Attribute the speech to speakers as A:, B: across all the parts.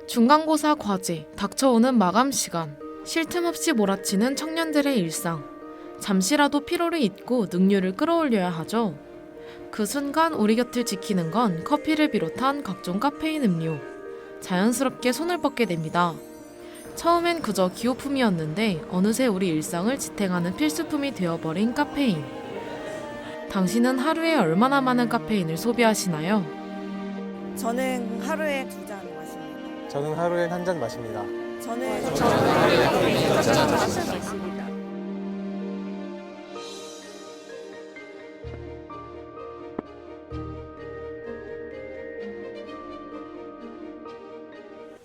A: 중간고사 과제, 닥쳐오는 마감 시간, 쉴 틈 없이 몰아치는 청년들의 일상. 잠시라도 피로를 잊고 능률을 끌어올려야 하죠. 그 순간 우리 곁을 지키는 건 커피를 비롯한 각종 카페인 음료. 자연스럽게 손을 뻗게 됩니다. 처음엔 그저 기호품이었는데 어느새 우리 일상을 지탱하는 필수품이 되어버린 카페인. 당신은 하루에 얼마나 많은 카페인을 소비하시나요?
B: 저는 하루에 2잔 마십니다.
C: 저는 하루에 한 잔 마십니다.
B: 저는
D: 하루에 2잔 마십니다.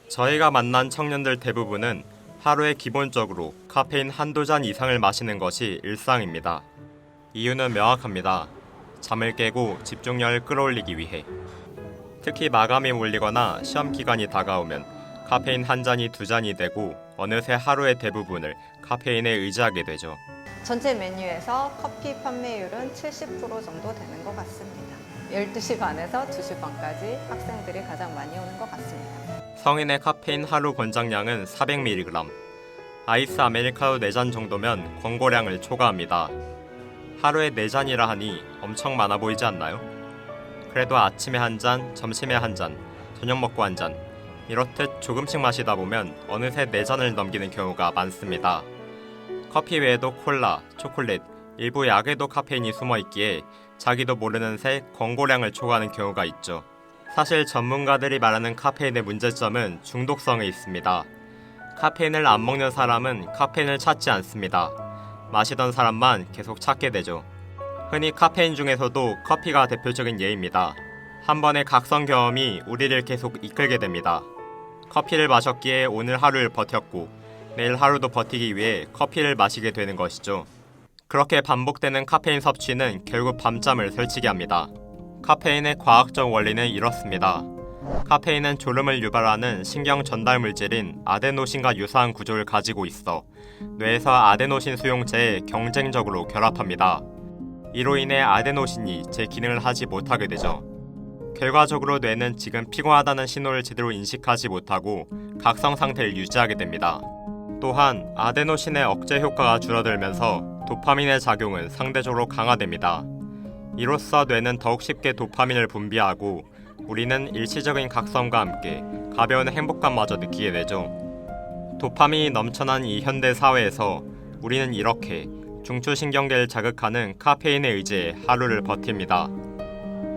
E: 저희가 만난 청년들 대부분은 하루에 기본적으로 카페인 한두 잔 이상을 마시는 것이 일상입니다. 이유는 명확합니다. 잠을 깨고 집중력을 끌어올리기 위해. 특히 마감이 몰리거나 시험 기간이 다가오면 카페인 한 잔이 두 잔이 되고 어느새 하루의 대부분을 카페인에 의지하게 되죠.
F: 전체 메뉴에서 커피 판매율은 70% 정도 되는 것 같습니다. 12시 반에서 2시 반까지 학생들이 가장 많이 오는 것 같습니다.
E: 성인의 카페인 하루 권장량은 400mg. 아이스 아메리카노 4잔 정도면 권고량을 초과합니다. 하루에 4잔이라 하니 엄청 많아 보이지 않나요? 그래도 아침에 한 잔, 점심에 한 잔, 저녁 먹고 한 잔, 이렇듯 조금씩 마시다 보면 어느새 4잔을 넘기는 경우가 많습니다. 커피 외에도 콜라, 초콜릿, 일부 약에도 카페인이 숨어있기에 자기도 모르는 새 권고량을 초과하는 경우가 있죠. 사실 전문가들이 말하는 카페인의 문제점은 중독성에 있습니다. 카페인을 안 먹는 사람은 카페인을 찾지 않습니다. 마시던 사람만 계속 찾게 되죠. 흔히 카페인 중에서도 커피가 대표적인 예입니다. 한 번의 각성 경험이 우리를 계속 이끌게 됩니다. 커피를 마셨기에 오늘 하루를 버텼고 내일 하루도 버티기 위해 커피를 마시게 되는 것이죠. 그렇게 반복되는 카페인 섭취는 결국 밤잠을 설치게 합니다. 카페인의 과학적 원리는 이렇습니다. 카페인은 졸음을 유발하는 신경 전달 물질인 아데노신과 유사한 구조를 가지고 있어 뇌에서 아데노신 수용체에 경쟁적으로 결합합니다. 이로 인해 아데노신이 제 기능을 하지 못하게 되죠. 결과적으로 뇌는 지금 피곤하다는 신호를 제대로 인식하지 못하고 각성 상태를 유지하게 됩니다. 또한 아데노신의 억제 효과가 줄어들면서 도파민의 작용은 상대적으로 강화됩니다. 이로써 뇌는 더욱 쉽게 도파민을 분비하고 우리는 일시적인 각성과 함께 가벼운 행복감마저 느끼게 되죠. 도파민이 넘쳐난 이 현대 사회에서 우리는 이렇게 중추신경계를 자극하는 카페인에 의지해 하루를 버팁니다.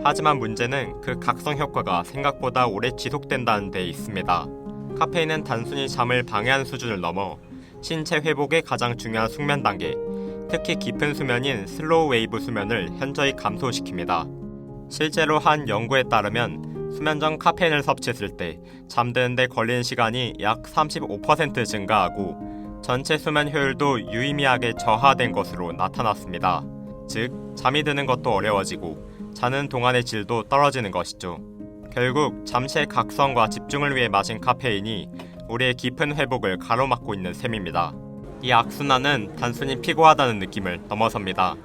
E: 하지만 문제는 그 각성 효과가 생각보다 오래 지속된다는 데 있습니다. 카페인은 단순히 잠을 방해하는 수준을 넘어 신체 회복에 가장 중요한 숙면 단계, 특히 깊은 수면인 슬로우 웨이브 수면을 현저히 감소시킵니다. 실제로 한 연구에 따르면 수면 전 카페인을 섭취했을 때 잠드는 데 걸리는 시간이 약 35% 증가하고 전체 수면 효율도 유의미하게 저하된 것으로 나타났습니다. 즉, 잠이 드는 것도 어려워지고 자는 동안의 질도 떨어지는 것이죠. 결국 잠시의 각성과 집중을 위해 마신 카페인이 우리의 깊은 회복을 가로막고 있는 셈입니다. 이 악순환은 단순히 피곤하다는 느낌을 넘어섭니다.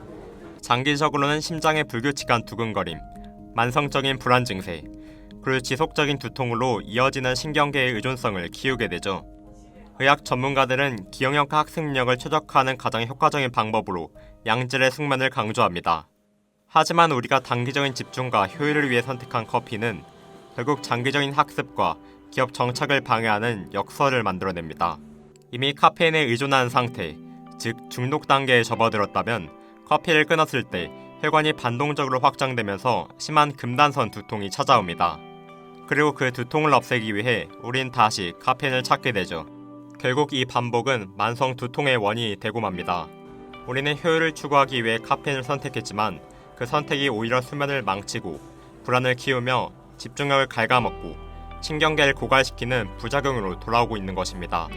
E: 장기적으로는 심장의 불규칙한 두근거림, 만성적인 불안 증세, 그리고 지속적인 두통으로 이어지는 신경계의 의존성을 키우게 되죠. 의학 전문가들은 기억력과 학습 능력을 최적화하는 가장 효과적인 방법으로 양질의 숙면을 강조합니다. 하지만 우리가 단기적인 집중과 효율을 위해 선택한 커피는 결국 장기적인 학습과 기억 정착을 방해하는 역설을 만들어냅니다. 이미 카페인에 의존한 상태, 즉 중독 단계에 접어들었다면 커피를 끊었을 때 혈관이 반동적으로 확장되면서 심한 금단선 두통이 찾아옵니다. 그리고 그 두통을 없애기 위해 우린 다시 카페인을 찾게 되죠. 결국 이 반복은 만성 두통의 원인이 되고 맙니다. 우리는 효율을 추구하기 위해 카페인을 선택했지만 그 선택이 오히려 수면을 망치고 불안을 키우며 집중력을 갉아먹고 신경계를 고갈시키는 부작용으로 돌아오고 있는 것입니다.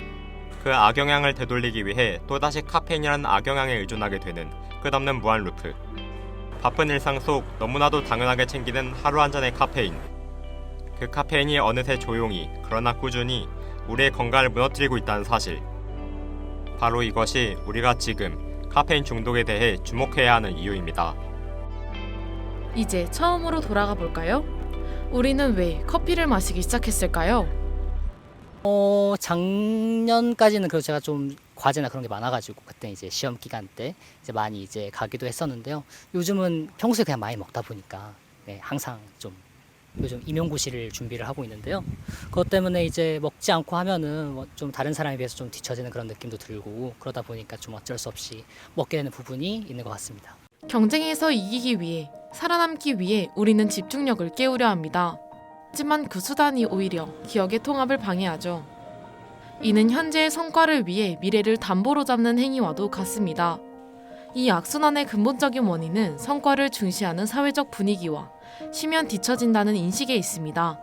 E: 그 악영향을 되돌리기 위해 또다시 카페인이라는 악영향에 의존하게 되는 끝없는 무한 루프. 바쁜 일상 속 너무나도 당연하게 챙기는 하루 한 잔의 카페인. 그 카페인이 어느새 조용히 그러나 꾸준히 우리의 건강을 무너뜨리고 있다는 사실. 바로 이것이 우리가 지금 카페인 중독에 대해 주목해야 하는 이유입니다.
A: 이제 처음으로 돌아가 볼까요? 우리는 왜 커피를 마시기 시작했을까요?
C: 작년까지는 그래서 제가 좀 과제나 그런 게 많아가지고 그때 이제 시험 기간 때 이제 많이 이제 가기도 했었는데요. 요즘은 평소에 그냥 많이 먹다 보니까 네, 항상 좀 요즘 임용고시를 준비를 하고 있는데요. 그것 때문에 이제 먹지 않고 하면은 뭐좀 다른 사람에 비해서 좀 뒤처지는 그런 느낌도 들고 그러다 보니까 좀 어쩔 수 없이 먹게 되는 부분이 있는 것 같습니다.
A: 경쟁에서 이기기 위해, 살아남기 위해 우리는 집중력을 깨우려 합니다. 하지만 그 수단이 오히려 기억의 통합을 방해하죠. 이는 현재의 성과를 위해 미래를 담보로 잡는 행위와도 같습니다. 이 악순환의 근본적인 원인은 성과를 중시하는 사회적 분위기와 쉬면 뒤처진다는 인식에 있습니다.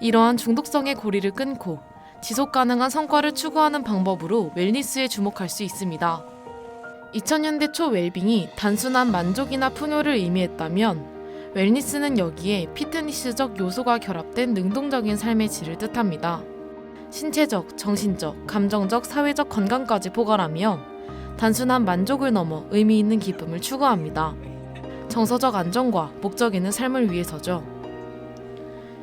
A: 이러한 중독성의 고리를 끊고 지속 가능한 성과를 추구하는 방법으로 웰니스에 주목할 수 있습니다. 2000년대 초 웰빙이 단순한 만족이나 풍요를 의미했다면 웰니스는 여기에 피트니스적 요소가 결합된 능동적인 삶의 질을 뜻합니다. 신체적, 정신적, 감정적, 사회적 건강까지 포괄하며 단순한 만족을 넘어 의미 있는 기쁨을 추구합니다. 정서적 안정과 목적 있는 삶을 위해서죠.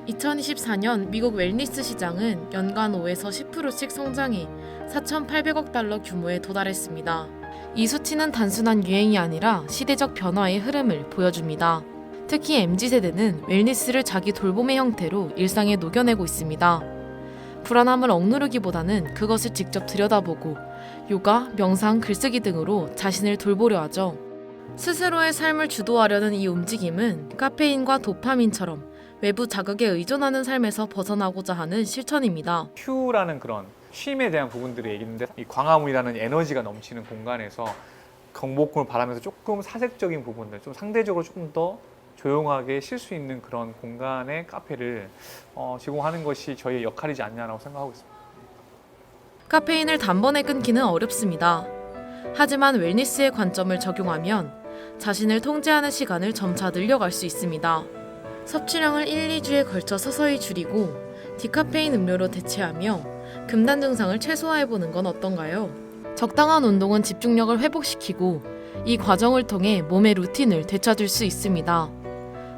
A: 2024년 미국 웰니스 시장은 연간 5에서 10%씩 성장해 4,800억 달러 규모에 도달했습니다. 이 수치는 단순한 유행이 아니라 시대적 변화의 흐름을 보여줍니다. 특히 MZ세대는 웰니스를 자기 돌봄의 형태로 일상에 녹여내고 있습니다. 불안함을 억누르기보다는 그것을 직접 들여다보고 요가, 명상, 글쓰기 등으로 자신을 돌보려 하죠. 스스로의 삶을 주도하려는 이 움직임은 카페인과 도파민처럼 외부 자극에 의존하는 삶에서 벗어나고자 하는 실천입니다.
G: 큐라는 그런 쉼에 대한 부분들을 얘기했는데 이 광화문이라는 에너지가 넘치는 공간에서 경복궁을 바라면서 조금 사색적인 부분들, 좀 상대적으로 조금 더 조용하게 쉴 수 있는 그런 공간의 카페를 제공하는 것이 저희의 역할이지 않냐라고 생각하고 있습니다.
A: 카페인을 단번에 끊기는 어렵습니다. 하지만 웰니스의 관점을 적용하면 자신을 통제하는 시간을 점차 늘려갈 수 있습니다. 섭취량을 1, 2주에 걸쳐 서서히 줄이고 디카페인 음료로 대체하며 금단 증상을 최소화해보는 건 어떤가요? 적당한 운동은 집중력을 회복시키고 이 과정을 통해 몸의 루틴을 되찾을 수 있습니다.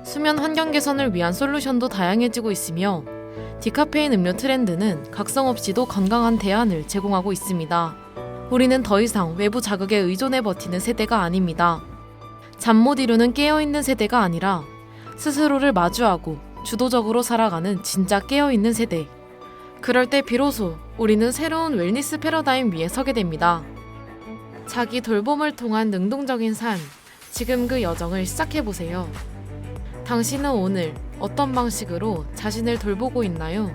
A: 수면 환경 개선을 위한 솔루션도 다양해지고 있으며 디카페인 음료 트렌드는 각성 없이도 건강한 대안을 제공하고 있습니다. 우리는 더 이상 외부 자극에 의존해 버티는 세대가 아닙니다. 잠 못 이루는 깨어있는 세대가 아니라 스스로를 마주하고 주도적으로 살아가는 진짜 깨어있는 세대. 그럴 때 비로소 우리는 새로운 웰니스 패러다임 위에 서게 됩니다. 자기 돌봄을 통한 능동적인 삶, 지금 그 여정을 시작해보세요. 당신은 오늘 어떤 방식으로 자신을 돌보고 있나요?